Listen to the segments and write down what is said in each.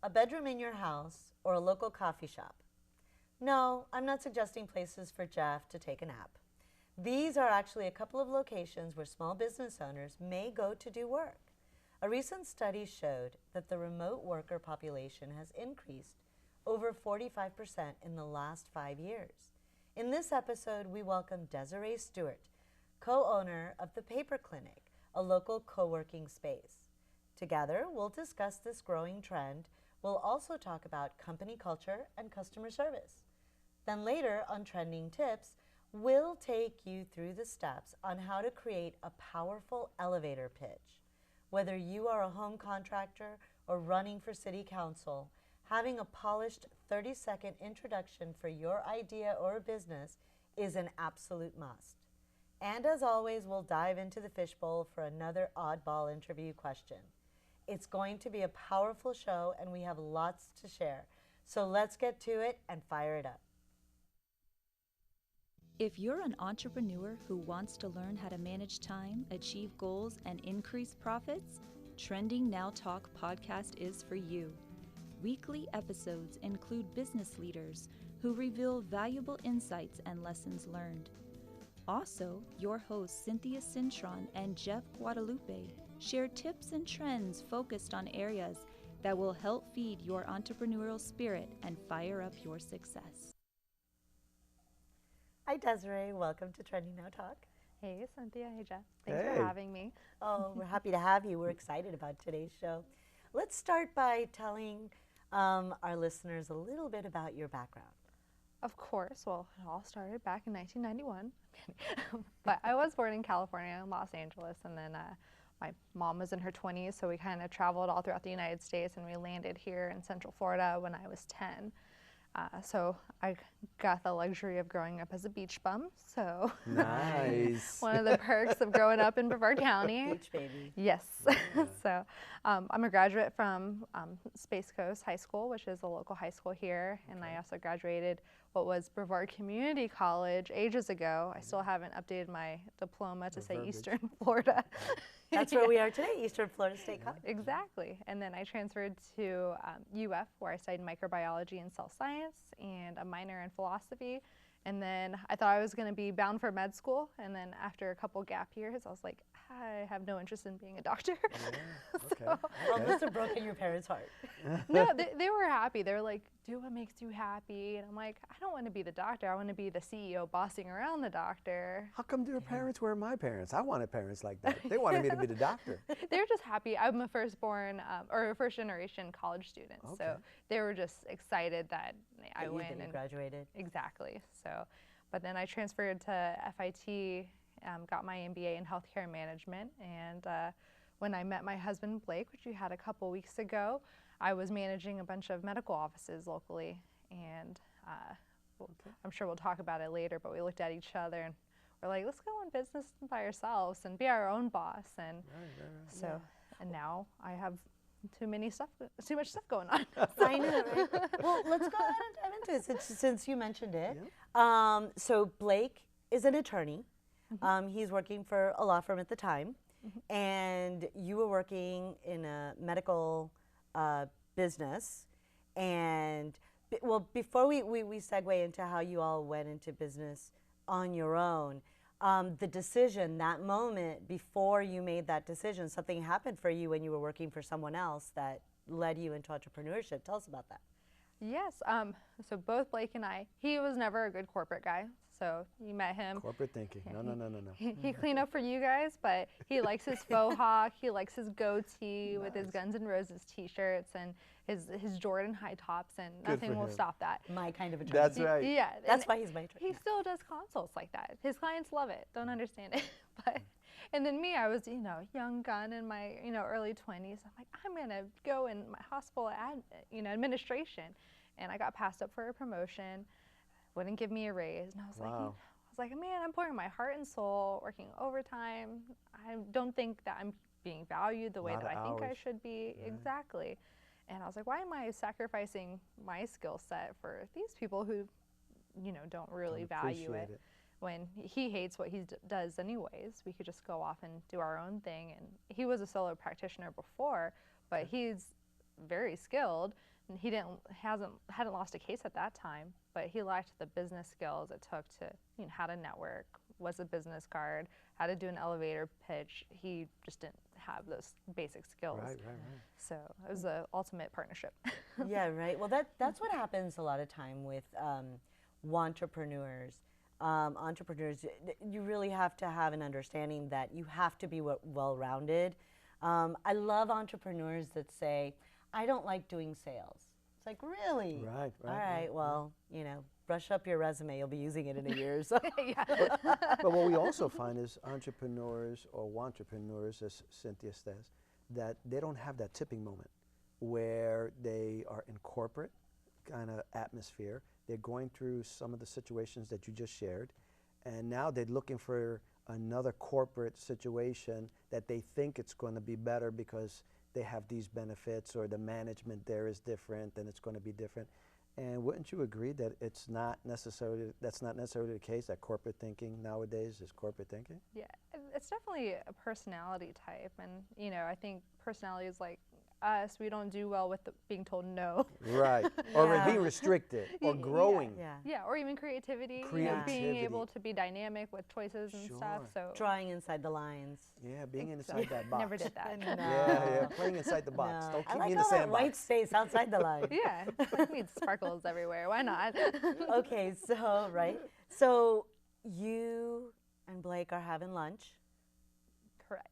a bedroom in your house, or a local coffee shop? No, I'm not suggesting places for Jeff to take a nap. These are actually a couple of locations where small business owners may go to do work. A recent study showed that the remote worker population has increased over 45% in the last 5 years. In this episode, we welcome Desire Stewart, co-owner of the Paper Clinic, a local co-working space. Together, we'll discuss this growing trend. We'll also talk about company culture and customer service. Then later on Trending Tips, we'll take you through the steps on how to create a powerful elevator pitch. Whether you are a home contractor or running for city council, having a polished 30-second introduction for your idea or business is an absolute must. And as always, we'll dive into the fishbowl for another oddball interview question. It's going to be a powerful show and we have lots to share. So let's get to it and fire it up. If you're an entrepreneur who wants to learn how to manage time, achieve goals, and increase profits, Trending Now Talk podcast is for you. Weekly episodes include business leaders who reveal valuable insights and lessons learned. Also, your hosts Cynthia Cintron and Jeff Guadalupe share tips and trends focused on areas that will help feed your entrepreneurial spirit and fire up your success. Hi Desiree, welcome to Trending Now Talk. Hey Cynthia, hey Jeff. Thanks for having me. Oh, we're happy to have you. We're excited about today's show. Let's start by telling our listeners a little bit about your background. Of course, well, it all started back in 1991. But I was born in California, in Los Angeles, and then my mom was in her 20s, so we kind of traveled all throughout the United States, and we landed here in Central Florida when I was 10. So I got the luxury of growing up as a beach bum. So nice. One of the perks of growing up in Brevard County. Beach baby. Yes. Yeah. So I'm a graduate from Space Coast High School, which is a local high school here. And I also graduated what was Brevard Community College ages ago. I still haven't updated my diploma to say Eastern Florida. That's where we are today, Eastern Florida State College. Exactly. And then I transferred to UF, where I studied microbiology and cell science and a minor in philosophy. And then I thought I was going to be bound for med school. And then after a couple gap years, I was like, I have no interest in being a doctor. Yeah, okay. Well, must have broken your parents' heart. No, they were happy. They were like, do what makes you happy. And I'm like, I don't want to be the doctor. I want to be the CEO bossing around the doctor. How come your parents were my parents? I wanted parents like that. They wanted me to be the doctor. They were just happy. I'm a firstborn or a first generation college student. Okay. So they were just excited that I went and graduated. Exactly. So, but then I transferred to FIT, got my MBA in healthcare management. And when I met my husband, Blake, which we had a couple weeks ago, I was managing a bunch of medical offices locally, and I'm sure we'll talk about it later, but we looked at each other and we're like, let's go in business by ourselves and be our own boss. And and now I have too much stuff going on. I know, right? Well, let's go ahead and dive into it since you mentioned it. Yeah. So Blake is an attorney. Mm-hmm. He's working for a law firm at the time, mm-hmm. and you were working in a medical business. And well, before we segue into how you all went into business on your own, the decision, that moment before you made that decision, something happened for you when you were working for someone else that led you into entrepreneurship. Tell us about that. Yes. So both Blake and I, he was never a good corporate guy. So you met him. Corporate thinking. No. He cleaned up for you guys, but he likes his faux hawk. He likes his goatee with his Guns N' Roses t-shirts and his Jordan high tops, and nothing will stop that. My kind of attorney. That's right. Yeah. That's why he's my attorney. He still does consults like that. His clients love it. Don't understand it. But and then me, I was, young gun in my, early 20s. I'm like, I'm going to go in my hospital administration. And I got passed up for a promotion, wouldn't give me a raise. And I was like, man, I'm pouring my heart and soul, working overtime. I don't think that I'm being valued the way that I think I should be. Right. Exactly. And I was like, why am I sacrificing my skill set for these people who, don't really value it? When he hates what he does anyways. We could just go off and do our own thing. And he was a solo practitioner before, but he's very skilled, and he hadn't lost a case at that time, but he lacked the business skills it took to, you know, how to network, what's a business card, how to do an elevator pitch. He just didn't have those basic skills. Right. So it was the ultimate partnership. Yeah, right. Well, that's what happens a lot of time with entrepreneurs. Entrepreneurs, you really have to have an understanding that you have to be well-rounded. I love entrepreneurs that say, I don't like doing sales. It's like, really? Right. All right, well, you know, brush up your resume. You'll be using it in a year or so. Yeah. But what we also find is entrepreneurs or wantrepreneurs, as Cynthia says, that they don't have that tipping moment where they are in corporate kind of atmosphere. They're going through some of the situations that you just shared, and now they're looking for another corporate situation that they think it's going to be better because they have these benefits, or the management there is different and it's going to be different. And wouldn't you agree that that's not necessarily the case, that corporate thinking nowadays is corporate thinking? Yeah, it's definitely a personality type, and you know, I think personality is like us. We don't do well with being told no. Right, or Yeah. being restricted, or growing. Yeah. Yeah, or even creativity. You know, being Creativity. able to be dynamic with choices and stuff. Sure. So Drawing inside the lines. Yeah, being inside that box. never did that. No. Yeah, playing inside the box. No. Don't I keep like me in the all that sandbox. white space outside the line. Yeah, like we need sparkles everywhere. Why not? Okay, so, right. So you and Blake are having lunch, Correct.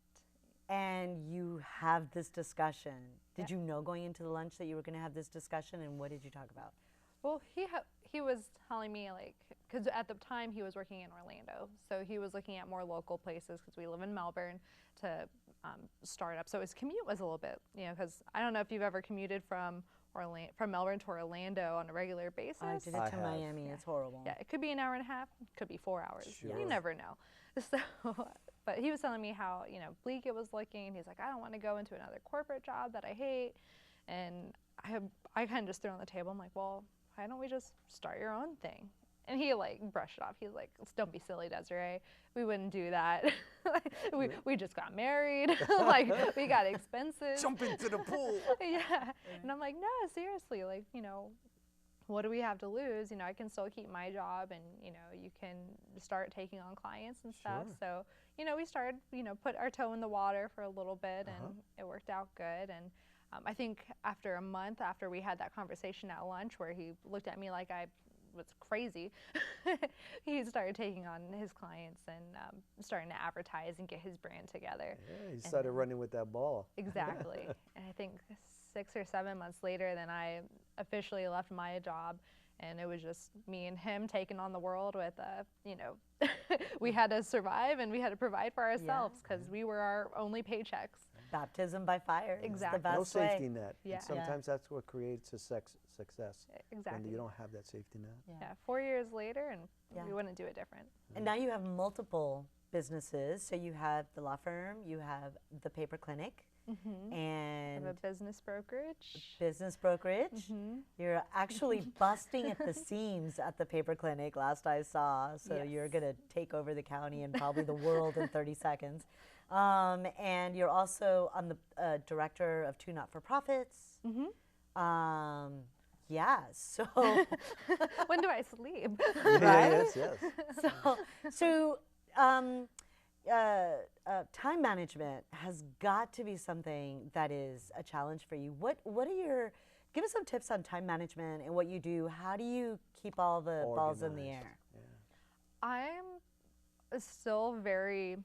and you have this discussion. Did Yeah. you know going into the lunch that you were going to have this discussion, and what did you talk about? Well, he was telling me, like, because at the time he was working in Orlando, so he was looking at more local places because we live in Melbourne to start up. So his commute was a little bit, you know, because I don't know if you've ever commuted from Melbourne to Orlando on a regular basis. I did it I to have. Miami. It's horrible. Yeah, it could be an hour and a half, could be 4 hours. Sure. You never know. So, but he was telling me how, you know, bleak it was looking. He's like, I don't want to go into another corporate job that I hate. And I kind of just threw it on the table. I'm like, well, why don't we just start your own thing? And he like brushed it off. He's like, don't be silly, Desiree. We wouldn't do that. we just got married. Like, we got expenses. Jump into the pool. Yeah. And I'm like, no, seriously, like, you know, what do we have to lose? You know, I can still keep my job, and, you know, you can start taking on clients and stuff. Sure. So, you know, we started, you know, put our toe in the water for a little bit, and it worked out good. And I think after a month after we had that conversation at lunch where he looked at me like I was crazy, he started taking on his clients and starting to advertise and get his brand together. Yeah, he started running with that ball. Exactly. And I think 6 or 7 months later, then I officially left my job, and it was just me and him taking on the world with, you know, we had to survive and we had to provide for ourselves because we were our only paychecks. Baptism by fire. Exactly. It's the No best safety way. net. Yeah. And sometimes that's what creates a success. Exactly. When you don't have that safety net. Yeah, 4 years later, and Yeah. we wouldn't do it different. And now you have multiple businesses. So you have the law firm, you have the paper clinic, I and have a business brokerage. business brokerage. You're actually busting at the seams at the paper clinic, last I saw. So Yes. you're going to take over the county and probably the world in 30 seconds. And you're also on the director of 2 not-for-profits. Yeah, so When do I sleep? Yes, yes. so time management has got to be something that is a challenge for you. What are your, give us some tips on time management and what you do. How do you keep all the balls in the Organized. air? I'm still very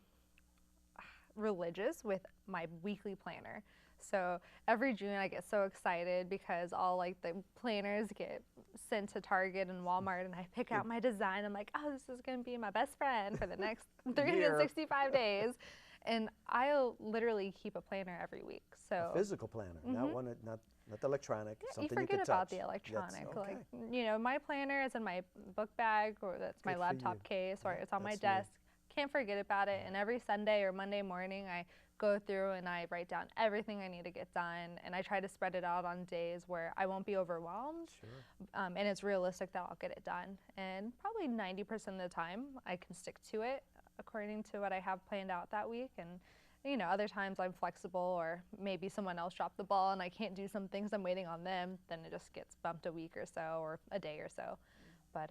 religious with my weekly planner. So every June I get so excited because all like the planners get sent to Target and Walmart, and I pick out my design. I'm like, oh, this is going to be my best friend for the next 365 days. And I'll literally keep a planner every week. So A physical planner, not one, not the electronic. you Something you forget can about touch. the electronic. That's, okay. Like, you know, my planner is in my book bag, or that's my Good for laptop you. case, or it's on my That's me. desk. Can't forget about it. And every Sunday or Monday morning, I go through and I write down everything I need to get done. And I try to spread it out on days where I won't be overwhelmed. Sure. And it's realistic that I'll get it done. And probably 90% of the time, I can stick to it according to what I have planned out that week. And other times I'm flexible, or maybe someone else dropped the ball and I can't do some things, I'm waiting on them, then it just gets bumped a week or so or a day or so. But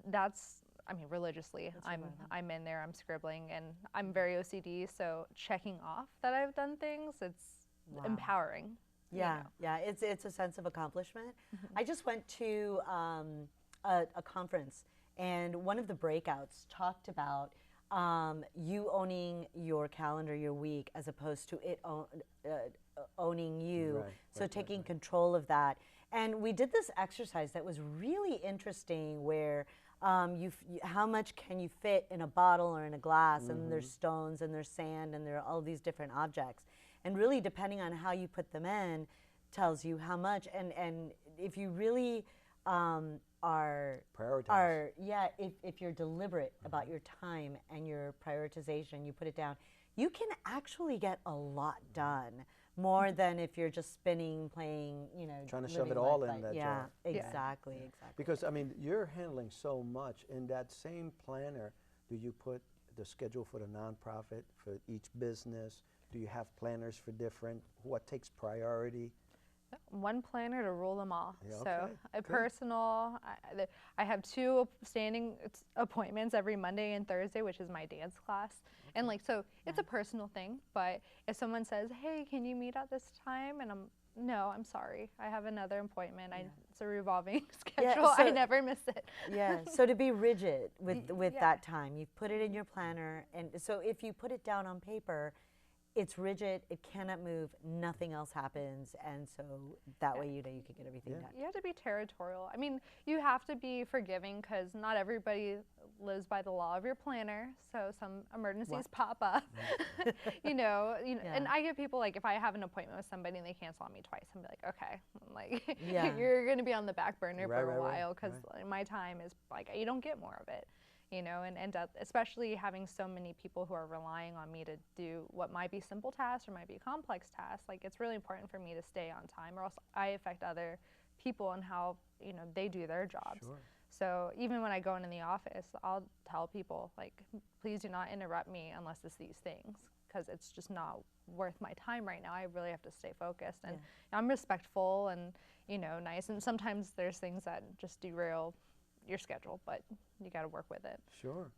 that's, religiously, I'm in there, I'm scribbling, and I'm very OCD, so checking off that I've done things, it's empowering. Yeah, yeah, it's a sense of accomplishment. I just went to a conference, and one of the breakouts talked about you owning your calendar, your week, as opposed to it owning you. So taking control of that. And we did this exercise that was really interesting, where how much can you fit in a bottle or in a glass, and there's stones and there's sand and there are all these different objects. And really, depending on how you put them in, tells you how much. And if you really if you're deliberate about your time and your prioritization, you put it down, you can actually get a lot done, more than if you're just spinning, playing, trying to shove it all in that jar. Exactly. Because you're handling so much. In that same planner, do you put the schedule for the nonprofit, for each business? Do you have planners for different? What takes priority? One planner to rule them all. Yeah, So okay, a personal, I have 2 standing appointments every Monday and Thursday, which is my dance class. And so it's a personal thing, but if someone says, hey, can you meet at this time? And no, I'm sorry, I have another appointment. It's a revolving schedule, I never miss it. So to be rigid with that time, you've put it in your planner, and so if you put it down on paper, it's rigid, it cannot move, nothing else happens, and so that way you can get everything done. You have to be territorial. You have to be forgiving, because not everybody lives by the law of your planner, so some emergencies pop up. And I get people, if I have an appointment with somebody and they cancel on me twice, I'm okay, you're going to be on the back burner for a while, because my time is, you don't get more of it. And especially having so many people who are relying on me to do what might be simple tasks or might be complex tasks, it's really important for me to stay on time, or else I affect other people and how, they do their jobs. Sure. So even when I go into the office, I'll tell people, please do not interrupt me unless it's these things, because it's just not worth my time right now. I really have to stay focused, and I'm respectful and, nice, and sometimes there's things that just derail your schedule, but you got to work with it. Sure.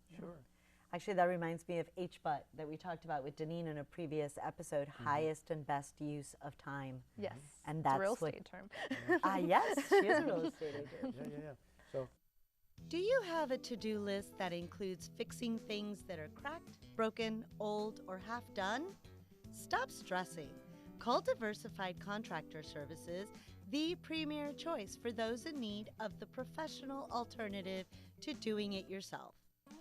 Actually, that reminds me of HBUT that we talked about with Deneen in a previous episode, highest and best use of time. Yes, and that's a real estate term. Yes, she is a real estate agent. Yeah. So, do you have a to-do list that includes fixing things that are cracked, broken, old, or half done? Stop stressing. Call Diversified Contractor Services, the premier choice for those in need of the professional alternative to doing it yourself.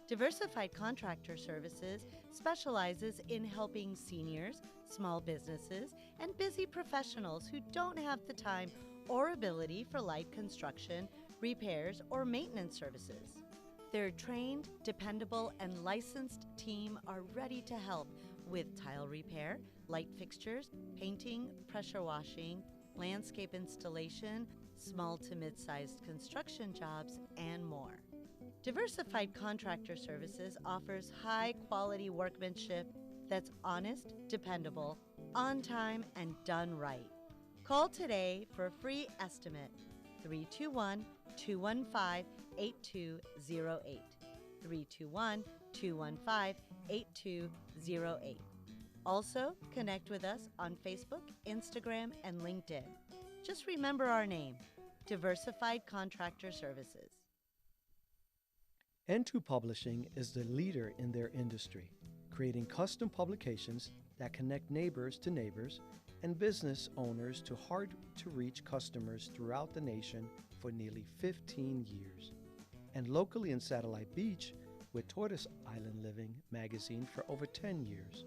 Diversified Contractor Services specializes in helping seniors, small businesses, and busy professionals who don't have the time or ability for light construction, repairs, or maintenance services. Their trained, dependable, and licensed team are ready to help with tile repair, light fixtures, painting, pressure washing, landscape installation, small to mid-sized construction jobs, and more. Diversified Contractor Services offers high-quality workmanship that's honest, dependable, on time, and done right. Call today for a free estimate, 321-215-8208, 321-215-8208. Also, connect with us on Facebook, Instagram, and LinkedIn. Just remember our name, Diversified Contractor Services. N2 Publishing is the leader in their industry, creating custom publications that connect neighbors to neighbors and business owners to hard-to-reach customers throughout the nation for nearly 15 years. And locally in Satellite Beach with Tortoise Island Living magazine for over 10 years.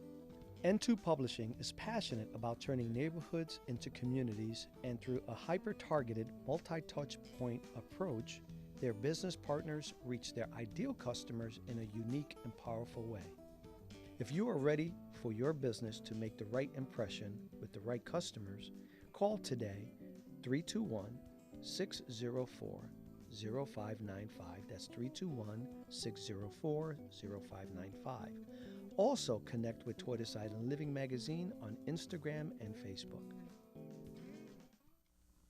N2 Publishing is passionate about turning neighborhoods into communities, and through a hyper-targeted, multi-touch point approach, their business partners reach their ideal customers in a unique and powerful way. If you are ready for your business to make the right impression with the right customers, call today 321-604-0595. That's 321-604-0595. Also connect with Tortoise Island Living Magazine on Instagram and Facebook.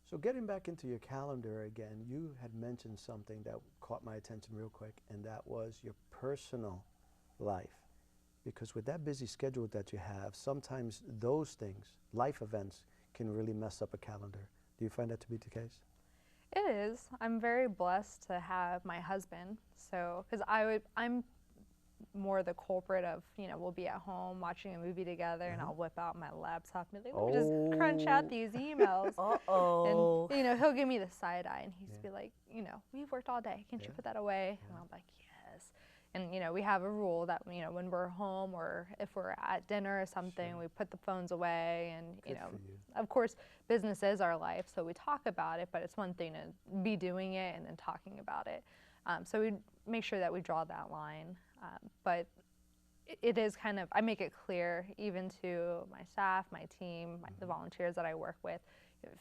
So getting back into your calendar again, you had mentioned something that caught my attention real quick, and that was your personal life. Because with that busy schedule that you have, sometimes those things, life events, can really mess up a calendar. Do you find that to be the case? It is. I'm very blessed to have my husband. So, because I'm more the culprit of, we'll be at home watching a movie together, and I'll whip out my laptop and be like, let me just crunch out these emails. Uh-oh. And, he'll give me the side eye, and he's be like, we've worked all day. Can't you put that away? And I'm like, yes. And, we have a rule that, when we're home or if we're at dinner or something, we put the phones away. And, of course, business is our life, so we talk about it, but it's one thing to be doing it and then talking about it. So we make sure that we draw that line. But it is kind of, I make it clear even to my staff, my team, the volunteers that I work with,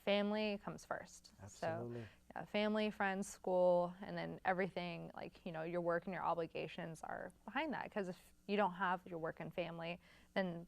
family comes first. Absolutely. So family, friends, school, and then everything, like, your work and your obligations are behind that. Because if you don't have your work and family, then,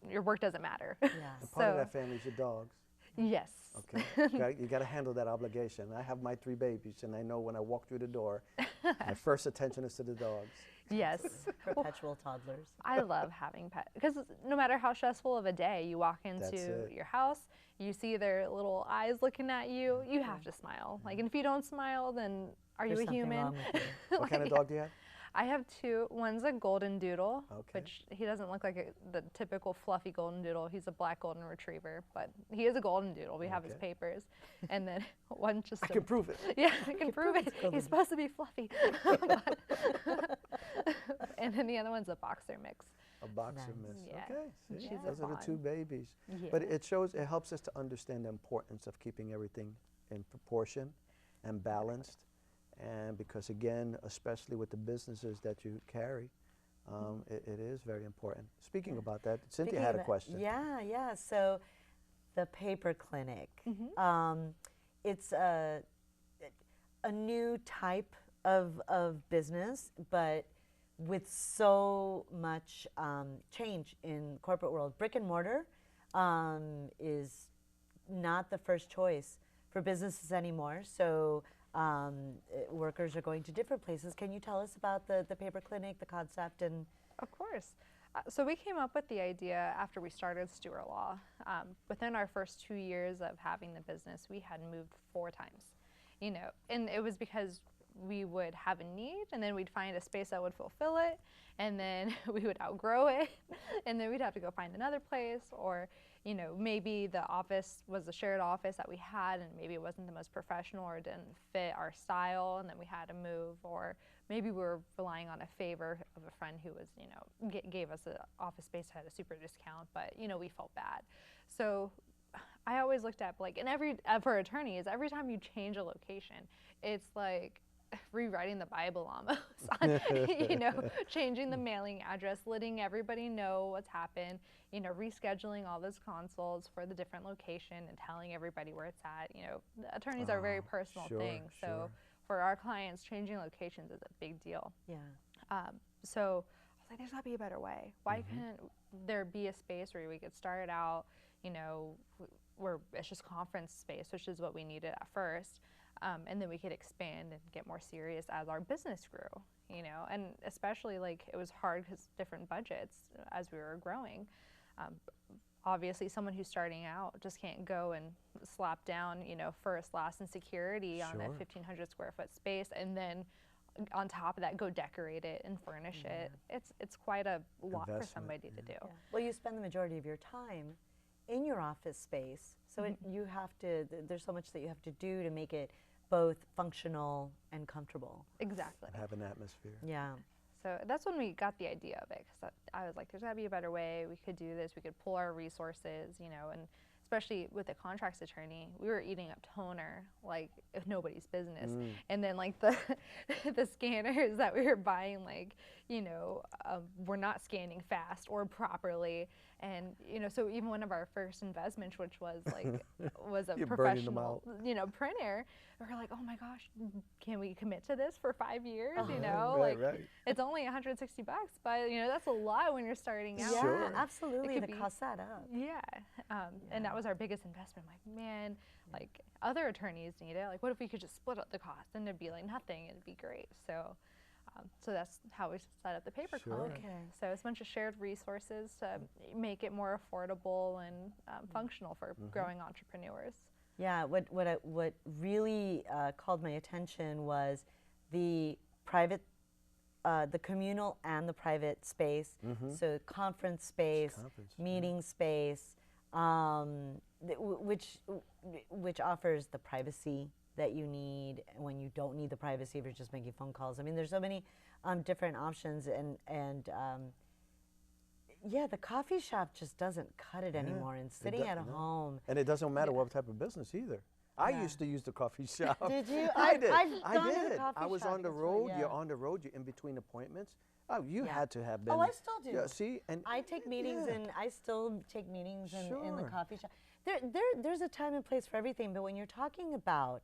your work doesn't matter. Yes. And part of that family is your dogs. Yes. Okay. You got to handle that obligation. I have my 3 babies, and I know when I walk through the door, my first attention is to the dogs. Yes. Perpetual toddlers. I love having pets because no matter how stressful of a day, you walk into your house, you see their little eyes looking at you, you have to smile. Like, and if you don't smile, then are There's you a something human? wrong with you. What kind of dog do you have? I have 2. One's a golden doodle, Okay. which he doesn't look like the typical fluffy golden doodle. He's a black golden retriever, but he is a golden doodle. We have his papers. And then one's just I can prove it. Yeah, I can prove it. He's supposed to be fluffy. And then the other one's a boxer mix. A boxer Nice. mix. Yeah. Okay. See, She's those are the fun. 2 babies. Yeah. But it helps us to understand the importance of keeping everything in proportion and balanced. And because, again, especially with the businesses that you carry, it is very important. Speaking about that, Cynthia Speaking had a of- question. Yeah. So the paper clinic, it's a new type of business, but with so much change in corporate world. Brick and mortar is not the first choice for businesses anymore. So workers are going to different places. Can you tell us about the paper clinic, the concept, and Of course. So we came up with the idea after we started Stewart Law. Within our first 2 years of having the business, we had moved 4 times, and it was because we would have a need, and then we'd find a space that would fulfill it, and then we would outgrow it, and then we'd have to go find another place, or maybe the office was a shared office that we had, and maybe it wasn't the most professional or didn't fit our style, and then we had to move, or maybe we were relying on a favor of a friend who was, gave us an office space at a super discount, but we felt bad. So I always looked at, like, and for attorneys, every time you change a location, it's like rewriting the Bible almost, changing the mailing address, letting everybody know what's happened, rescheduling all those consults for the different location and telling everybody where it's at. Attorneys are a very personal thing. So for our clients, changing locations is a big deal. yeah? So I was like, there's got to be a better way. Why can't there be a space where we could start out, where it's just conference space, which is what we needed at first. And then we could expand and get more serious as our business grew, and especially, like, it was hard because different budgets as we were growing. Obviously, someone who's starting out just can't go and slap down, first, last, and security on a 1,500 square foot space, and then on top of that, go decorate it and furnish it. It's quite a lot for somebody to do. Yeah. Well, you spend the majority of your time in your office space, so you have to. There's so much that you have to do to make it both functional and comfortable. Exactly. And have an atmosphere. Yeah. So that's when we got the idea of it, because I was like, there's got to be a better way. We could do this. We could pull our resources, and especially with a contracts attorney, we were eating up toner like if nobody's business. And then, like, the the scanners that we were buying, like, were not scanning fast or properly. And, you know, so even one of our first investments, which was like, was a You're burning them professional, you know, printer, we're like, oh my gosh, can we commit to this for 5 years? You know, like it's only $160, but you know, that's a lot when you're starting out. Yeah, Sure. absolutely. The costs add up. Yeah. And that was our biggest investment. Like, man, like other attorneys need it. Like, what if we could just split up the cost and it'd be like nothing? It'd be great. So, so that's how we set up the paper clinic. Okay. So it's a bunch of shared resources to make it more affordable and functional for growing entrepreneurs. Yeah, what really called my attention was the private, the communal and the private space. So conference space, meeting space, which offers the privacy that you need when you don't need the privacy if you're just making phone calls. I mean, there's so many different options, and yeah, the coffee shop just doesn't cut it anymore. And sitting at home, and it doesn't matter what type of business either. I used to use the coffee shop. Did you? I did. I've gone to the did. coffee I was shop on the before, road. yeah. You're on the road. You're in between appointments. Oh, you had to have been. Oh, I still do. Yeah, see, and I take meetings, and I still take meetings in the Sure. coffee shop. There's a time and place for everything, but when you're talking about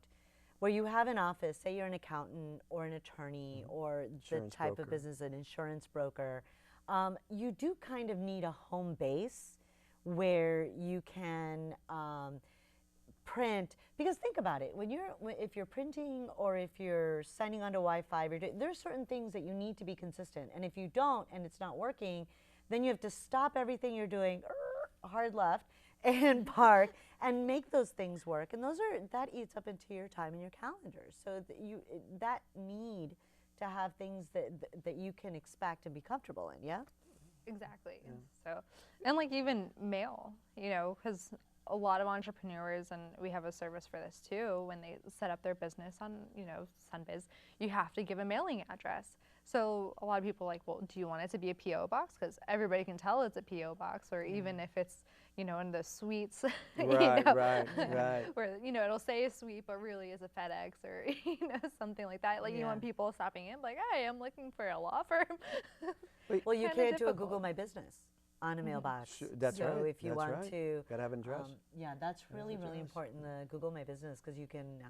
where you have an office, say you're an accountant or an attorney or the Insurance type broker. of business, an insurance broker, you do kind of need a home base where you can print. Because think about it, if you're printing or if you're signing onto Wi-Fi, there's certain things that you need to be consistent. And if you don't and it's not working, then you have to stop everything you're doing, hard left, and park and make those things work. And that eats up into your time and your calendar. So that need to have things that you can expect and be comfortable in, yeah? Exactly. So, and like even mail, you know, because a lot of entrepreneurs, and we have a service for this too, when they set up their business on, you know, Sunbiz, you have to give a mailing address. So a lot of people are like, well, do you want it to be a P.O. box? Because everybody can tell it's a P.O. box, or even if it's, you know, in the suites, Right, you know, right. where, you know, it'll say a suite, but really is a FedEx or, you know, something like that. Like you want people stopping in, like, hey, I'm looking for a law firm. Well, you Kinda can't do a difficult. Google My Business on a mailbox. That's so right. if you That's want right. to, Gotta have an address. yeah, that's really important. The Google My Business, because you can now,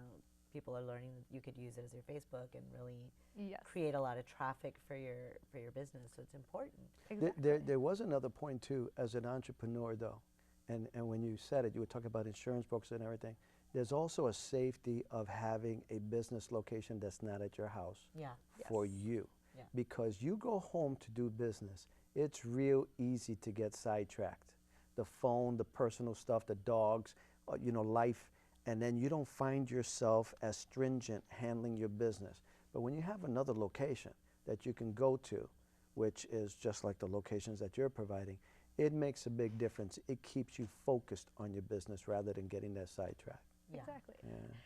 people are learning that you could use it as your Facebook and really create a lot of traffic for your business. So it's important. Exactly. There was another point too, as an entrepreneur though, and when you said it, you were talking about insurance brokers and everything. There's also a safety of having a business location that's not at your house Yeah. for you. Yeah. Because you go home to do business, it's real easy to get sidetracked. The phone, the personal stuff, the dogs, you know, life, and then you don't find yourself as stringent handling your business. But when you have another location that you can go to, which is just like the locations that you're providing, it makes a big difference. It keeps you focused on your business rather than getting that sidetracked. Yeah. Exactly.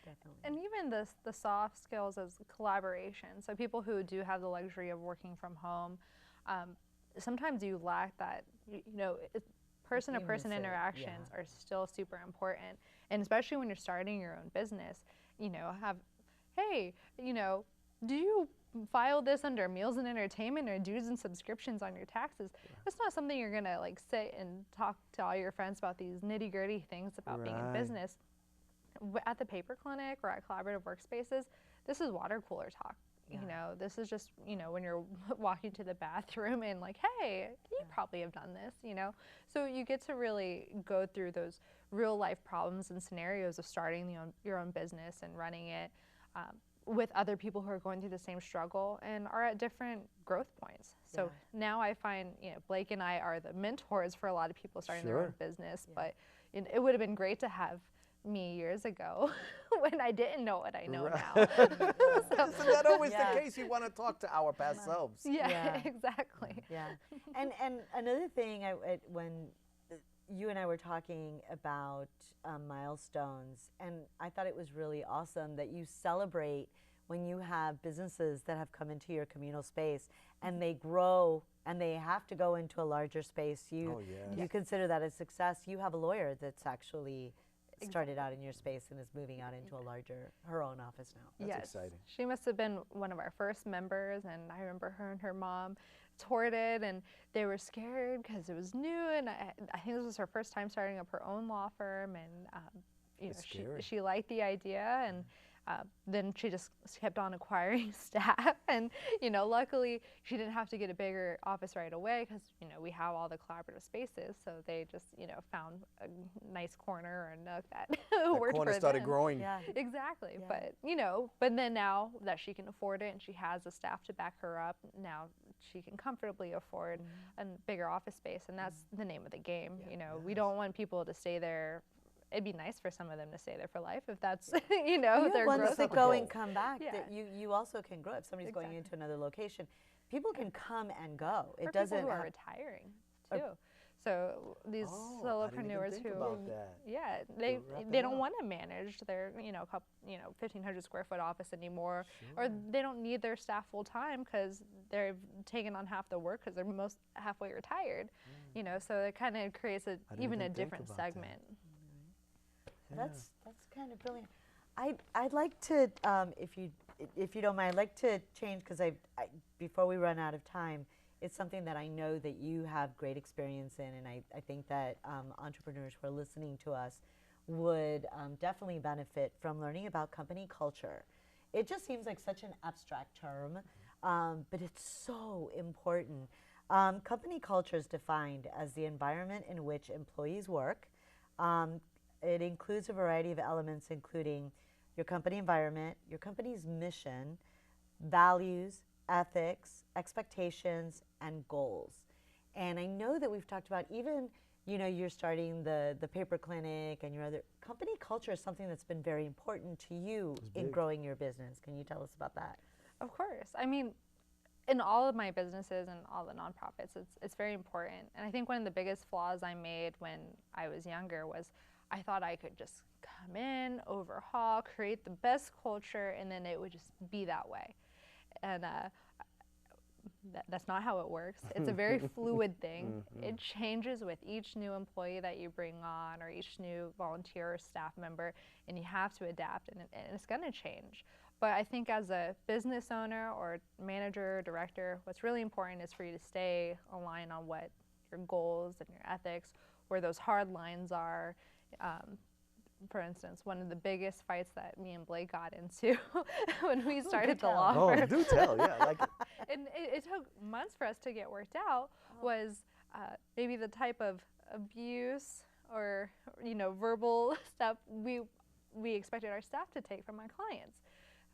Definitely. And even the soft skills as collaboration. So people who do have the luxury of working from home, sometimes you lack that, you know, person-to-person Human fit, interactions are still super important. And especially when you're starting your own business, you know, hey, you know, do you file this under meals and entertainment or dues and subscriptions on your taxes? It's not something you're gonna like sit and talk to all your friends about these nitty-gritty things about being in business. At the paper clinic or at collaborative workspaces, this is water cooler talk. You know, this is just, you know, when you're walking to the bathroom and like, hey, you probably have done this, you know. So you get to really go through those real life problems and scenarios of starting your own business and running it with other people who are going through the same struggle and are at different growth points. So now I find, you know, Blake and I are the mentors for a lot of people starting their own business, but it would have been great to have me years ago when I didn't know what I know now. Isn't that always the case? You want to talk to our past selves. Yeah, exactly. Yeah. And another thing, when you and I were talking about milestones, and I thought it was really awesome that you celebrate when you have businesses that have come into your communal space and they grow and they have to go into a larger space. You consider that a success. You have a lawyer that's actually started out in your space and is moving out into her own office now. That's exciting. She must have been one of our first members, and I remember her and her mom toured it, and they were scared because it was new, and I think this was her first time starting up her own law firm, and you know, It's scary. she liked the idea, and then she just kept on acquiring staff, and you know, luckily she didn't have to get a bigger office right away because you know, we have all the collaborative spaces, so they just, you know, found a nice corner or a nook that worked corner for started them. growing. Yeah. Exactly, Yeah. but you know, but then now that she can afford it and she has the staff to back her up, now she can comfortably afford a bigger office space, and that's the name of the game. You know, we don't want people to stay there. It'd be nice for some of them to stay there for life if that's, you know, You their have ones growth. that the go goal. and come back. Yeah. That you also can grow. If somebody's going into another location, people can come and go. It Or doesn't. people who are have- retiring too. So these Oh, I didn't even solopreneurs think who, about that. yeah, You're wrapping they don't up. want to manage their 1,500 square foot office anymore, or they don't need their staff full time because they've taken on half the work because they're most halfway retired. You know, so it kind of creates I didn't even a even think different about that. segment. That's kind of brilliant. I'd like to, if you don't mind, I'd like to change because before we run out of time, it's something that I know that you have great experience in, and I think that entrepreneurs who are listening to us would definitely benefit from learning about company culture. It just seems like such an abstract term, but it's so important. Company culture is defined as the environment in which employees work. It includes a variety of elements, including your company environment, your company's mission, values, ethics, expectations, and goals. And I know that we've talked about even, you know, you're starting the paper clinic and your other company culture is something that's been very important to you in big. growing your business. Can you tell us about that? Of course. I mean, in all of my businesses and all the nonprofits, it's very important. And I think one of the biggest flaws I made when I was younger was I thought I could just come in, overhaul, create the best culture, and then it would just be that way. And that's not how it works. It's a very fluid thing. It changes with each new employee that you bring on or each new volunteer or staff member, and you have to adapt, and it's going to change. But I think as a business owner or manager, director, what's really important is for you to stay aligned on what your goals and your ethics, where those hard lines are. For instance, one of the biggest fights that me and Blake got into when we started the law Oh, firm, do tell, yeah. Like, and it took months for us to get worked out, was maybe the type of abuse or verbal stuff we expected our staff to take from our clients.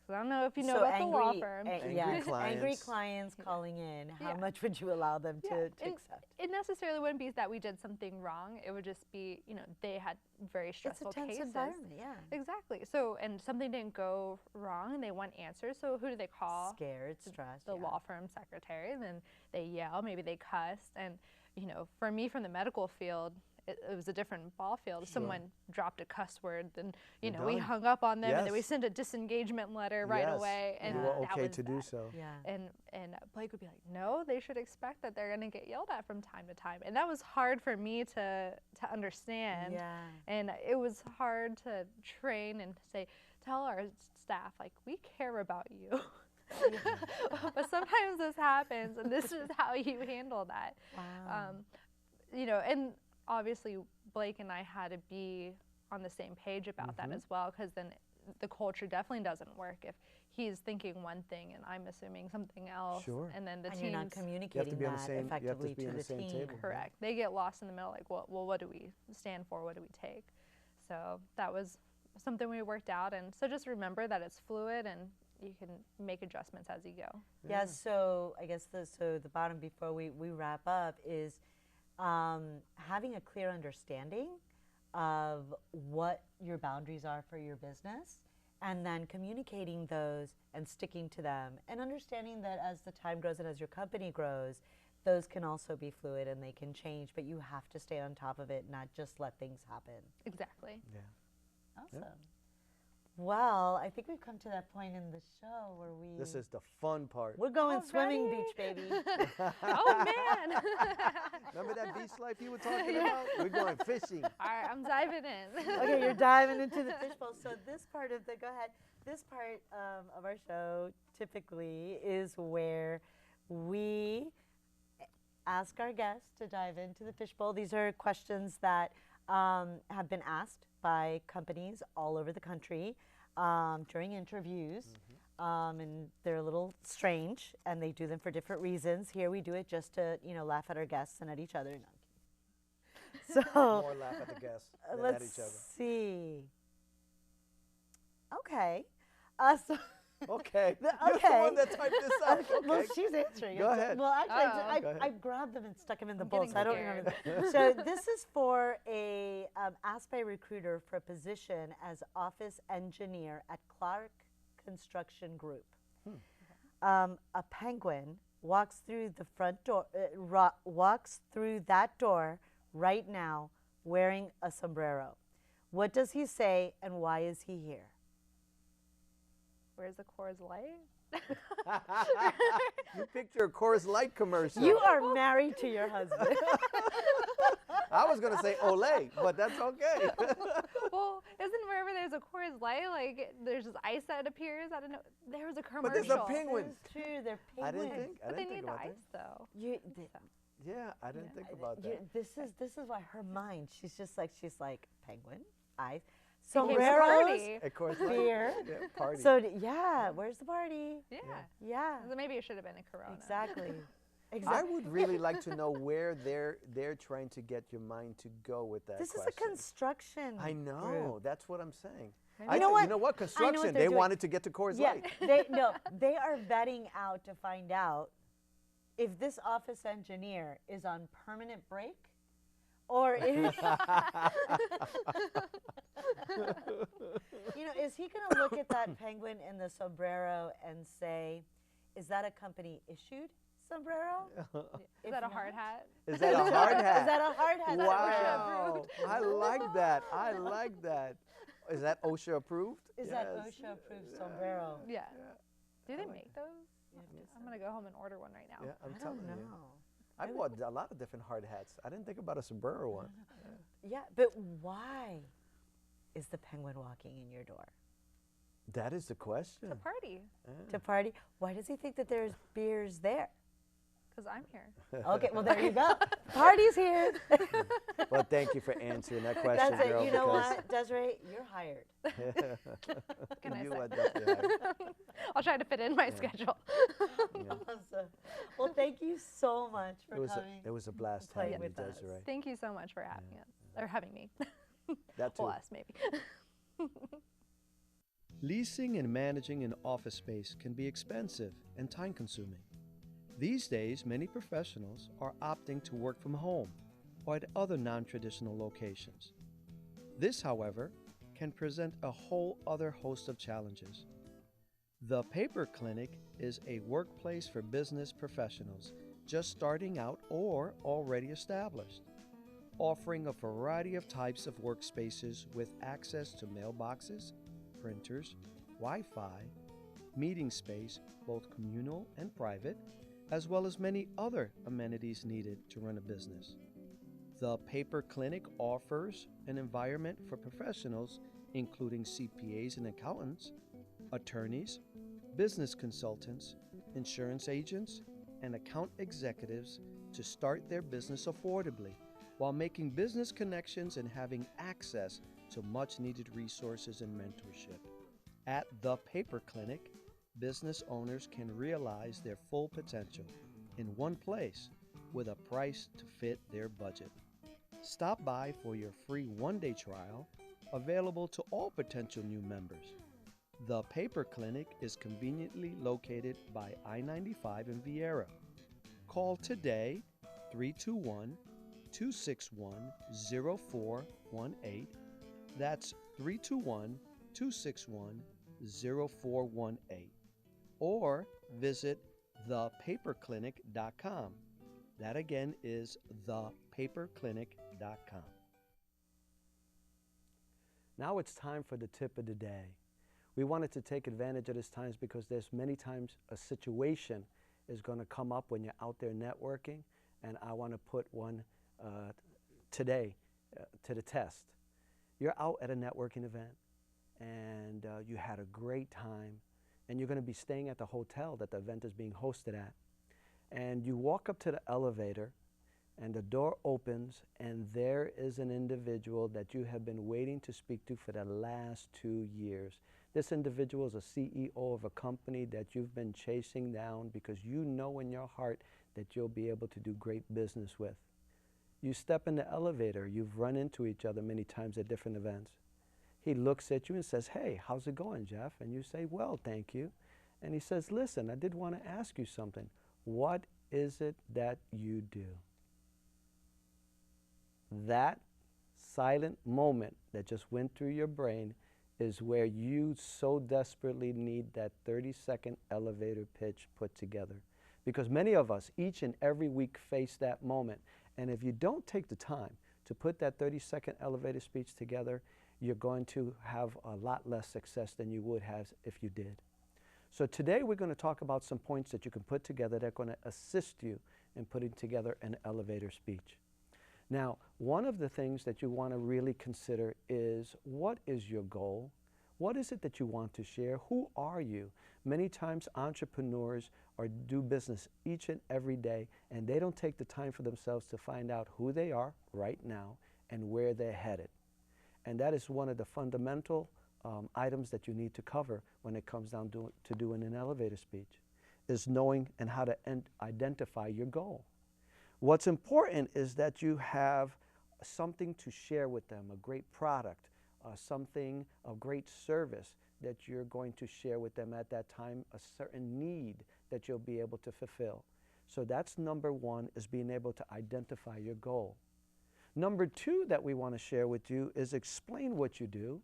So I don't know if you know So about the law firm. Angry Angry clients. clients calling in. How Yeah. much would you allow them to and accept? it necessarily wouldn't be that we did something wrong. It would just be, they had very It's stressful a tense cases. environment, yeah. Exactly. So, and something didn't go wrong and they want answers. So who do they call? Scared, stressed. The yeah. law firm secretary. And then they yell, maybe they cuss. And, for me from the medical field, it was a different ball field. If someone dropped a cuss word, then, we done. hung up on them and then we Yes. sent a disengagement letter right yes, away. And you were that okay was to do that. so. Yeah. And Blake would be like, no, they should expect that they're going to get yelled at from time to time. And that was hard for me to understand. Yeah. And it was hard to train and tell our staff, like, we care about you. But sometimes this happens, and this is how you handle that. Wow. And obviously Blake and I had to be on the same page about that as well, because then the culture definitely doesn't work if he's thinking one thing and I'm assuming something else. Sure. And then the And team's you're not communicating be on the that same- you have to effectively be to on the the same team. table. correct. They get lost in the middle, like, well, what do we stand for? What do we take? So that was something we worked out. And so just remember that it's fluid and you can make adjustments as you go. Yeah, so I guess the bottom before we wrap up is having a clear understanding of what your boundaries are for your business, and then communicating those and sticking to them, and understanding that as the time grows and as your company grows, those can also be fluid and they can change, but you have to stay on top of it, not just let things happen. Exactly. Yeah. Awesome. Well, I think we've come to that point in the show where This is the fun part. we're going swimming Already? beach, baby. Oh, man. Remember that beach life you were talking about? We're going fishing. All right, I'm diving in. Okay, you're diving into the fishbowl. So this part of this part of our show typically is where we ask our guests to dive into the fishbowl. These are questions that have been asked by companies all over the country during interviews. And they're a little strange, and they do them for different reasons. Here we do it just to, laugh at our guests and at each other. No, More laugh at the guests than at each other. let's see. Okay. So Okay. You're the okay. one that typed this up. Okay. Well, she's answering. Go ahead. Well, actually, Go ahead. I grabbed them and stuck them in the I'm bowl, getting so I don't scared. remember. So this is for a asked by a recruiter for a position as office engineer at Clark Construction Group. A penguin walks through the front door, walks through that door right now wearing a sombrero. What does he say, and why is he here? Where's the Coors Light? You picture a Coors Light commercial. You are married to your husband. I was going to say Olay, but that's okay. Well, isn't wherever there's a Coors Light, like there's this ice that appears? I don't know. There was a commercial. But there's a penguin. It's true, they're I penguins. didn't think. I But they didn't think need the about ice though. Yeah, I didn't think about that. This is why her mind. She's like penguin, ice, Became a sombreros, party. Of course, like, beer. yeah, party. So where's the party? Yeah. Yeah, So maybe it should have been a Corona. exactly. I Exactly. would really like to know where they're trying to get your mind to go with that This is question. a construction. I know. group. That's what I'm saying. Maybe- I You know think- what? You know what? I know what Construction. they're They doing. wanted to get to Coors Yeah, Light. they are vetting out to find out if this office engineer is on permanent break, or is is he going to look at that penguin in the sombrero and say, "Is that a company issued sombrero? Is that a hard hat? Is that a hard hat? Is that a hard hat? Wow. I like that. I like that. Is that OSHA approved? Is that Yes. OSHA approved sombrero? Yeah. Do they like make those? I'm gonna go home and order one right now. Yeah, I'm I telling don't know. you. I bought a lot of different hard hats. I didn't think about a sombrero one. Yeah, but why is the penguin walking in your door? That is the question. It's a party, To party? Why does he think that there's beers there? because I'm here. Okay, well there you go. Party's here. Well, thank you for answering that question, That's it. girl. You know because what, Desiree, you're hired. Can I you say? are definitely hired. I'll try to fit in my schedule. Yeah. Awesome. Well, thank you so much for It coming. was a blast playing having you, with us. Desiree. Thank you so much for having us, or having me. That too. Well, us maybe. Leasing and managing an office space can be expensive and time-consuming. These days, many professionals are opting to work from home or at other non-traditional locations. This, however, can present a whole other host of challenges. The Paper Clinic is a workplace for business professionals just starting out or already established, offering a variety of types of workspaces with access to mailboxes, printers, Wi-Fi, meeting space, both communal and private, as well as many other amenities needed to run a business. The Paper Clinic offers an environment for professionals including CPAs and accountants, attorneys, business consultants, insurance agents, and account executives to start their business affordably while making business connections and having access to much-needed resources and mentorship. At the Paper Clinic, business owners can realize their full potential in one place with a price to fit their budget. Stop by for your free one-day trial available to all potential new members. The Paper Clinic is conveniently located by I-95 in Vieira. Call today 321-261-0418. That's 321-261-0418. Or visit thepaperclinic.com. That again is thepaperclinic.com. Now it's time for the tip of the day. We wanted to take advantage of this time because there's many times a situation is going to come up when you're out there networking, and I want to put one today to the test. You're out at a networking event, and you had a great time, and you're going to be staying at the hotel that the event is being hosted at. And you walk up to the elevator, and the door opens, and there is an individual that you have been waiting to speak to for the last 2 years. This individual is a CEO of a company that you've been chasing down because you know in your heart that you'll be able to do great business with. You step in the elevator, you've run into each other many times at different events. He looks at you and says, "Hey, how's it going, Jeff?" And you say, "Well, thank you." And he says, "Listen, I did want to ask you something. What is it that you do?" That silent moment that just went through your brain is where you so desperately need that 30-second elevator pitch put together. Because many of us, each and every week, face that moment. And if you don't take the time to put that 30-second elevator speech together, you're going to have a lot less success than you would have if you did. So today we're going to talk about some points that you can put together that are going to assist you in putting together an elevator speech. Now, one of the things that you want to really consider is, what is your goal? What is it that you want to share? Who are you? Many times entrepreneurs do business each and every day, and they don't take the time for themselves to find out who they are right now and where they're headed. And that is one of the fundamental items that you need to cover when it comes down to doing an elevator speech, is knowing and how to identify your goal. What's important is that you have something to share with them, a great product, something, a great service that you're going to share with them at that time, a certain need that you'll be able to fulfill. So that's number one, is being able to identify your goal. Number two that we want to share with you is explain what you do.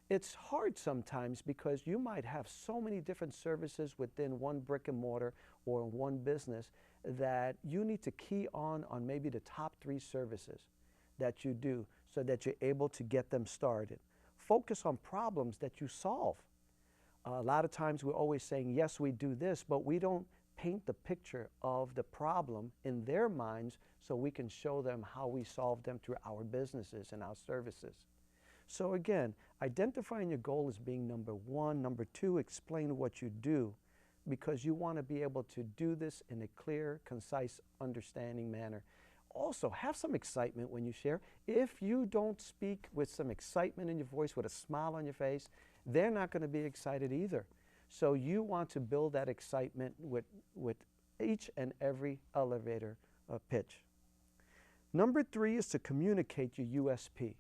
It's hard sometimes because you might have so many different services within one brick and mortar or one business that you need to key on maybe the top 3 services that you do so that you're able to get them started. Focus on problems that you solve. A lot of times we're always saying, yes, we do this, but we don't paint the picture of the problem in their minds so we can show them how we solve them through our businesses and our services. So again, identifying your goal as being number one. Number two, explain what you do, because you want to be able to do this in a clear, concise, understanding manner. Also, have some excitement when you share. If you don't speak with some excitement in your voice, with a smile on your face, they're not going to be excited either. So you want to build that excitement with each and every elevator pitch. Number 3 is to communicate your USP.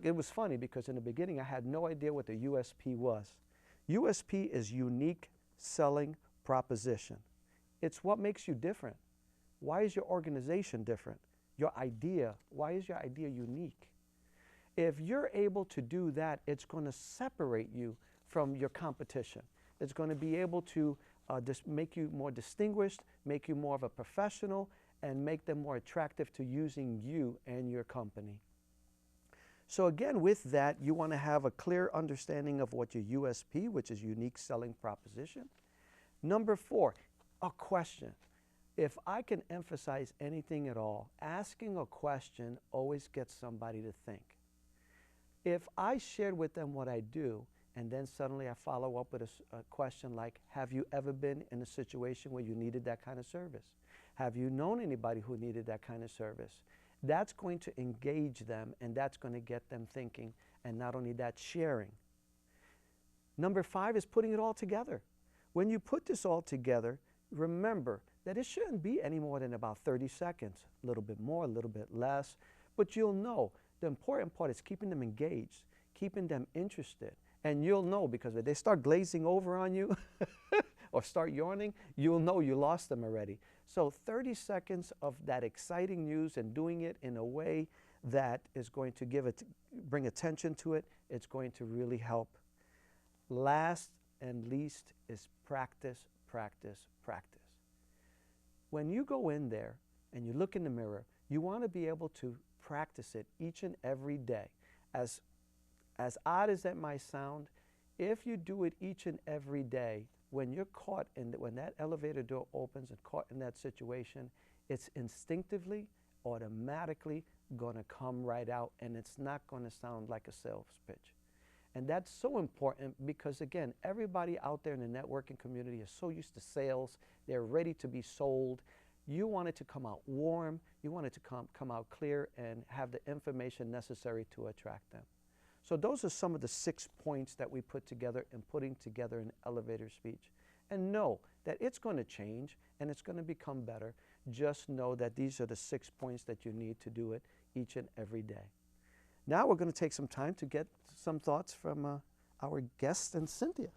It was funny because in the beginning I had no idea what the USP was. USP is unique selling proposition. It's what makes you different. Why is your organization different? Your idea, why is your idea unique? If you're able to do that, it's going to separate you from your competition. It's going to be able to make you more distinguished, make you more of a professional, and make them more attractive to using you and your company. So again, with that, you want to have a clear understanding of what your USP, which is unique selling proposition. Number 4, a question. If I can emphasize anything at all, asking a question always gets somebody to think. If I shared with them what I do, and then suddenly I follow up with a question like, have you ever been in a situation where you needed that kind of service? Have you known anybody who needed that kind of service? That's going to engage them, and that's going to get them thinking, and not only that, sharing. Number 5 is putting it all together. When you put this all together, remember that it shouldn't be any more than about 30 seconds, a little bit more, a little bit less, but you'll know. The important part is keeping them engaged, keeping them interested, and you'll know, because if they start glazing over on you or start yawning, you'll know you lost them already. So 30 seconds of that exciting news and doing it in a way that is going to bring attention to it, it's going to really help. Last and least is practice, practice, practice. When you go in there and you look in the mirror, you want to be able to practice it each and every day. As odd as that might sound, if you do it each and every day, when you're caught when that elevator door opens and caught in that situation, it's instinctively, automatically going to come right out, and it's not going to sound like a sales pitch. And that's so important because, again, everybody out there in the networking community is so used to sales. They're ready to be sold. You want it to come out warm. You want it to come out clear and have the information necessary to attract them. So those are some of the 6 points that we put together in putting together an elevator speech. And know that it's going to change and it's going to become better. Just know that these are the 6 points that you need to do it each and every day. Now we're going to take some time to get some thoughts from our guest and Cynthia.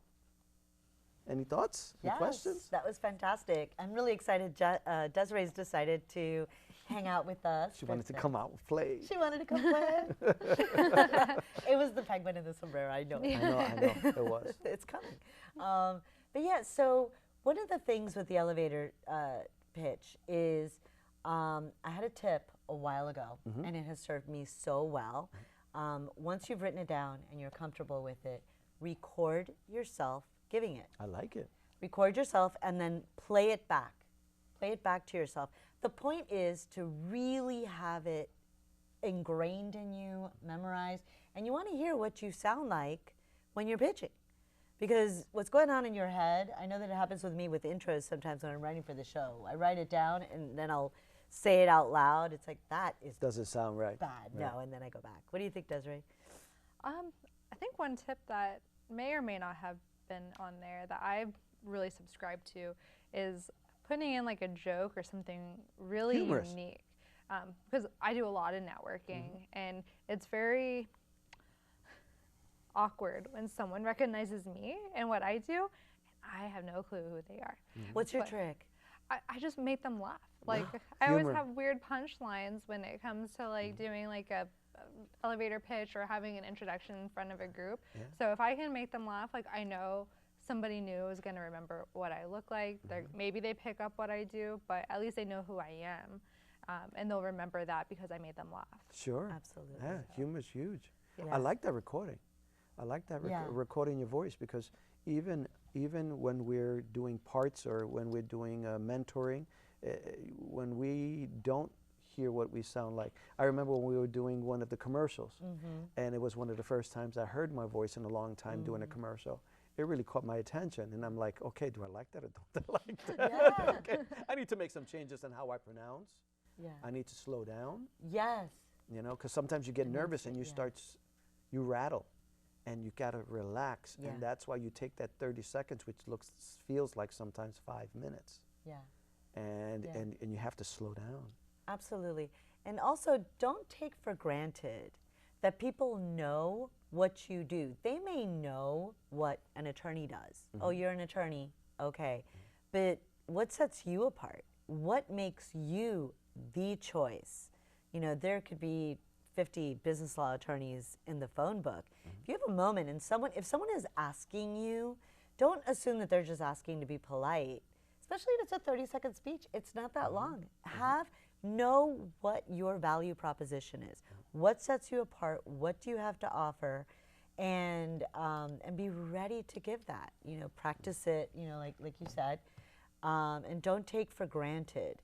Any thoughts? Any questions? That was fantastic. I'm really excited. Desiree's decided to hang out with us. She wanted to come out and play. She wanted to come play. It was the penguin in the sombrero. I know. I know. It was. It's coming. But yeah, so one of the things with the elevator pitch is I had a tip a while ago, and it has served me so well. Once you've written it down and you're comfortable with it, record yourself giving it. I like it. Record yourself and then play it back. Play it back to yourself. The point is to really have it ingrained in you, memorized, and you want to hear what you sound like when you're pitching. Because what's going on in your head, I know that it happens with me with intros sometimes when I'm writing for the show. I write it down and then I'll say it out loud. It's like, that is Doesn't sound right. bad. Right. No, and then I go back. What do you think, Desiree? I think one tip that may or may not have been on there that I've really subscribed to is putting in like a joke or something really Humorous. unique. Because I do a lot of networking, and it's very awkward when someone recognizes me and what I do, and I have no clue who they are. What's your But trick? I just make them laugh. Like I always Humor. have weird punchlines when it comes to like doing like a elevator pitch or having an introduction in front of a group. So if I can make them laugh, like I know somebody new is going to remember what I look like. Maybe they pick up what I do, but at least they know who I am. And they'll remember that because I made them laugh. Sure. Absolutely. Yeah, humor's huge. I Yes. like that recording. I like that recording your voice, because even when we're doing parts or when we're doing mentoring, when we don't hear what we sound like. I remember when we were doing one of the commercials, and it was one of the first times I heard my voice in a long time doing a commercial. It really caught my attention, and I'm like, okay, do I like that or don't I like that? Yeah. Okay, I need to make some changes in how I pronounce. Yeah. I need to slow down, Yes. you know, because sometimes you get nervous and you you rattle, and you gotta relax, Yeah. and that's why you take that 30 seconds, which feels like sometimes 5 minutes, Yeah. and Yeah. and you have to slow down. Absolutely. And also, don't take for granted that people know what you do. They may know what an attorney does. Oh, you're an attorney. Okay. But what sets you apart? What makes you the choice? You know, there could be 50 business law attorneys in the phone book. If you have a moment and if someone is asking you, don't assume that they're just asking to be polite, especially if it's a 30-second speech. It's not that long. Know what your value proposition is. What sets you apart? What do you have to offer? And be ready to give that. You know, practice it. You know, like you said, and don't take for granted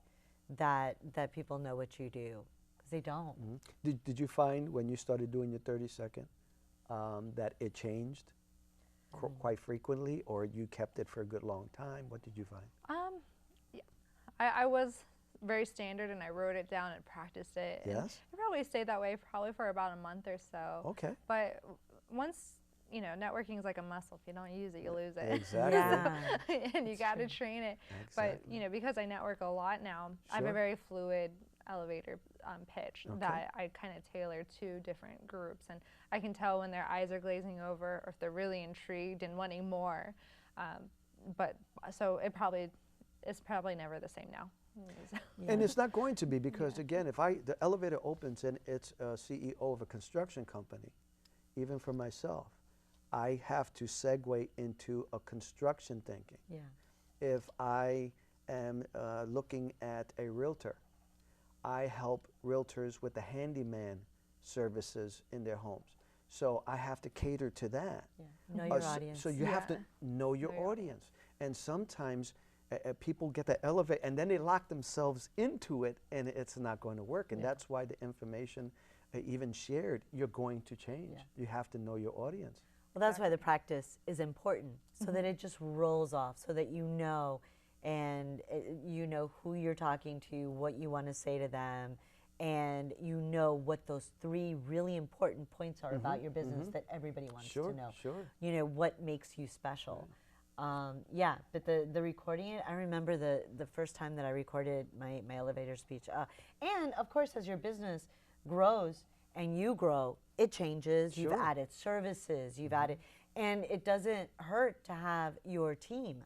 that people know what you do, because they don't. Did you find when you started doing your 30-second that it changed quite frequently, or you kept it for a good long time? What did you find? Yeah, I was very standard, and I wrote it down and practiced it. And Yes? it probably stayed that way probably for about a month or so. Okay. But once, you know, networking is like a muscle. If you don't use it, you lose it. Exactly. Yeah. And you got to train it. But, you know, because I network a lot now, I have a Sure. very fluid elevator pitch Okay. that I kind of tailor to different groups. And I can tell when their eyes are glazing over or if they're really intrigued and wanting more. But so it's probably never the same now. And it's not going to be, because again, if the elevator opens and it's a CEO of a construction company, even for myself, I have to segue into a construction thinking. Yeah. If I am looking at a realtor, I help realtors with the handyman services in their homes. So I have to cater to that. Yeah. Know your audience. So you have to know your audience. And sometimes people get the elevate and then they lock themselves into it, and it's not going to work. And that's why the information even shared, you're going to change. You have to know your audience. Well, that's why the practice is important, so that it just rolls off, so that you know and you know who you're talking to, what you want to say to them, and you know what those 3 really important points are about your business that everybody wants to know. Sure. You know, what makes you special. Yeah, but the recording it, I remember the first time that I recorded my elevator speech. And of course, as your business grows and you grow, it changes. You've added services, you've added, and it doesn't hurt to have your team,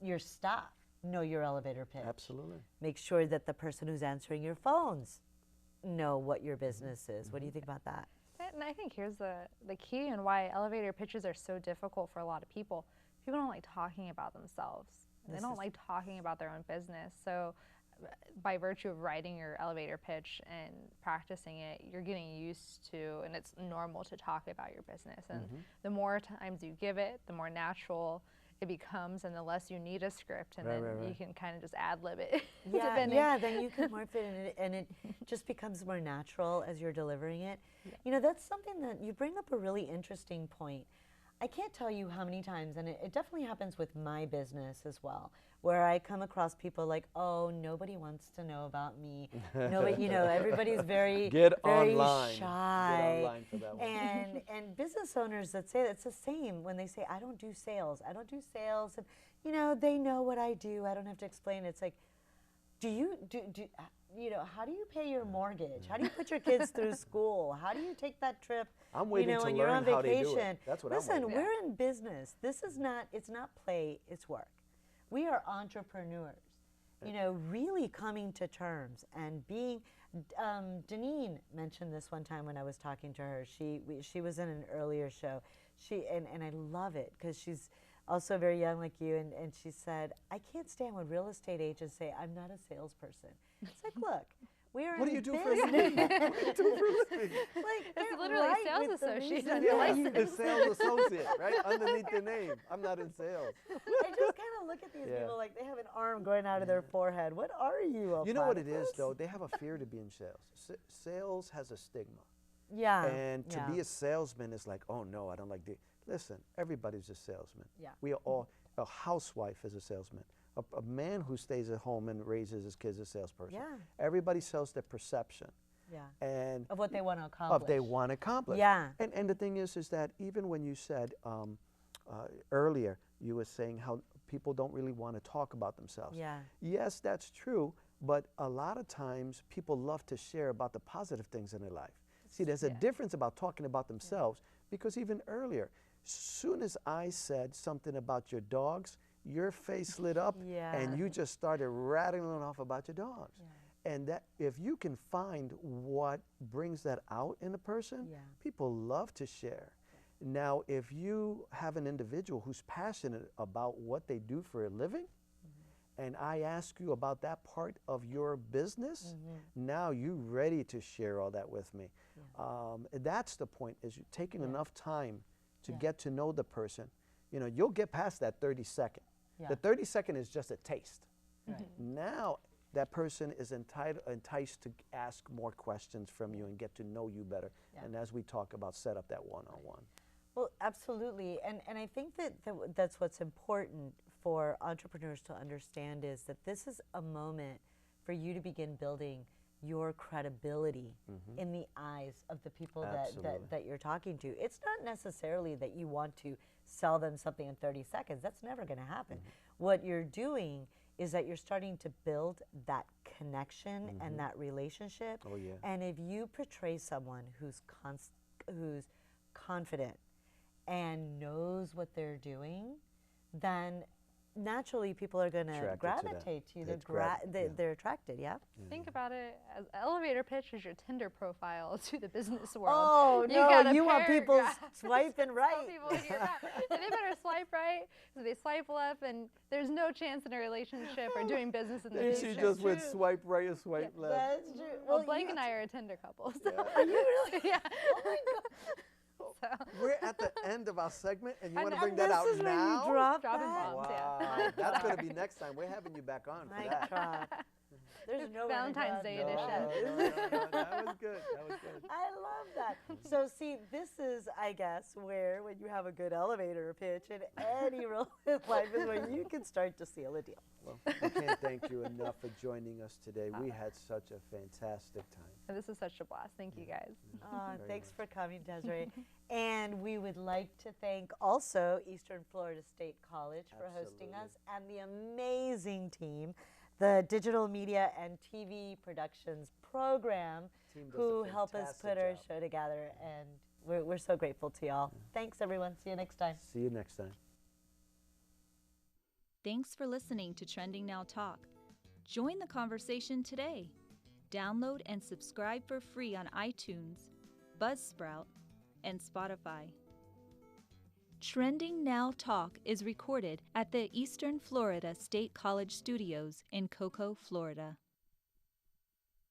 your staff, know your elevator pitch. Absolutely. Make sure that the person who's answering your phones know what your business is. What do you think about that? And I think here's the key and why elevator pitches are so difficult for a lot of people. People don't like talking about themselves. They don't like talking about their own business. So by virtue of writing your elevator pitch and practicing it, you're getting used to, and it's normal to talk about your business. And the more times you give it, the more natural it becomes, and the less you need a script, and then you can kind of just ad-lib it. Yeah, then you can morph it, and it just becomes more natural as you're delivering it. You know, that's something that you bring up a really interesting point. I can't tell you how many times, and it definitely happens with my business as well, where I come across people like, oh, nobody wants to know about me. Nobody, you know, everybody's very, very online. shy. Get online for that one. And business owners that say it's the same when they say, I don't do sales. I don't do sales. And, you know, they know what I do. I don't have to explain. It's like, you know, how do you pay your mortgage? How do you put your kids through school? How do you take that trip? I'm waiting to when learn you're on how vacation. they do it. That's what Listen, I'm waiting. we're in business. This is not, it's not play, it's work. We are entrepreneurs. You know, really coming to terms and being, Deneen mentioned this one time when I was talking to her. She was in an earlier show. And I love it because she's also very young like you, and she said, I can't stand when real estate agents say, I'm not a salesperson. It's like, look, we are What do in you do for a business. living? What do you do for a living? Like, It's get literally right sales with the associate reason on your why license. The sales associate, right? Underneath the name. I'm not in sales. I just kind of look at these people like they have an arm going out of their forehead. What are you? A You know what it is, platypus? though? They have a fear to be in sales. Sales has a stigma. Yeah. And to be a salesman is like, oh, no, I don't like the. Listen, everybody's a salesman. Yeah. We are all, a housewife is a salesman. A man who stays at home and raises his kids is a salesperson. Yeah. Everybody sells their perception. Yeah. And Of what they want to accomplish. of they want to accomplish. Yeah. And the thing is that even when you said earlier, you were saying how people don't really want to talk about themselves. Yeah. Yes, that's true, but a lot of times people love to share about the positive things in their life. See, there's a difference about talking about themselves because even earlier, soon as I said something about your dogs, your face lit up and you just started rattling off about your dogs. Yeah. And that if you can find what brings that out in a person, people love to share. Now, if you have an individual who's passionate about what they do for a living, and I ask you about that part of your business, now you're ready to share all that with me. That's the point, is you're taking enough time to get to know the person. You know, you'll get past that 30-second. The 30-second is just a taste. Now, that person is enticed to ask more questions from you and get to know you better. And as we talk about, set up that one-on-one. Well, absolutely. And I think that's what's important for entrepreneurs to understand, is that this is a moment for you to begin building your credibility in the eyes of the people that you're talking to. It's not necessarily that you want to sell them something in 30 seconds. That's never going to happen. What you're doing is that you're starting to build that connection and that relationship. Oh, yeah. And if you portray someone who's confident and knows what they're doing, then naturally people are going to gravitate to you. They're attracted, Think about it as elevator pitch is your Tinder profile to the business world. Oh, no, you want people swiping right. And they better swipe right, because they swipe left, and there's no chance in a relationship or doing business in the future. She just went swipe right or swipe left. That's true. Well, Blake and I are a Tinder couple. So. Are you really? Yeah. Oh, my God. So. We're at the end of our segment, and you want to bring that this out is when now? you drop Dropping that? bombs, Wow, that's going to be next time. We're having you back on for Mic that. drop. There's no Valentine's Day edition. That was good. That was good. I love that. So see, this is, I guess, where when you have a good elevator pitch in any role in life is where you can start to seal a deal. Well, we can't thank you enough for joining us today. We had such a fantastic time. And this is such a blast. Thank you guys. Very Thanks much. for coming, Desiree. And we would like to thank also Eastern Florida State College for hosting us and the amazing team, the Digital Media and TV Productions program, Team does a who help us fantastic put our job. show together. And we're so grateful to y'all. Thanks, everyone. See you next time. See you next time. Thanks for listening to Trending Now Talk. Join the conversation today. Download and subscribe for free on iTunes, Buzzsprout, and Spotify. Trending Now Talk is recorded at the Eastern Florida State College Studios in Cocoa, Florida.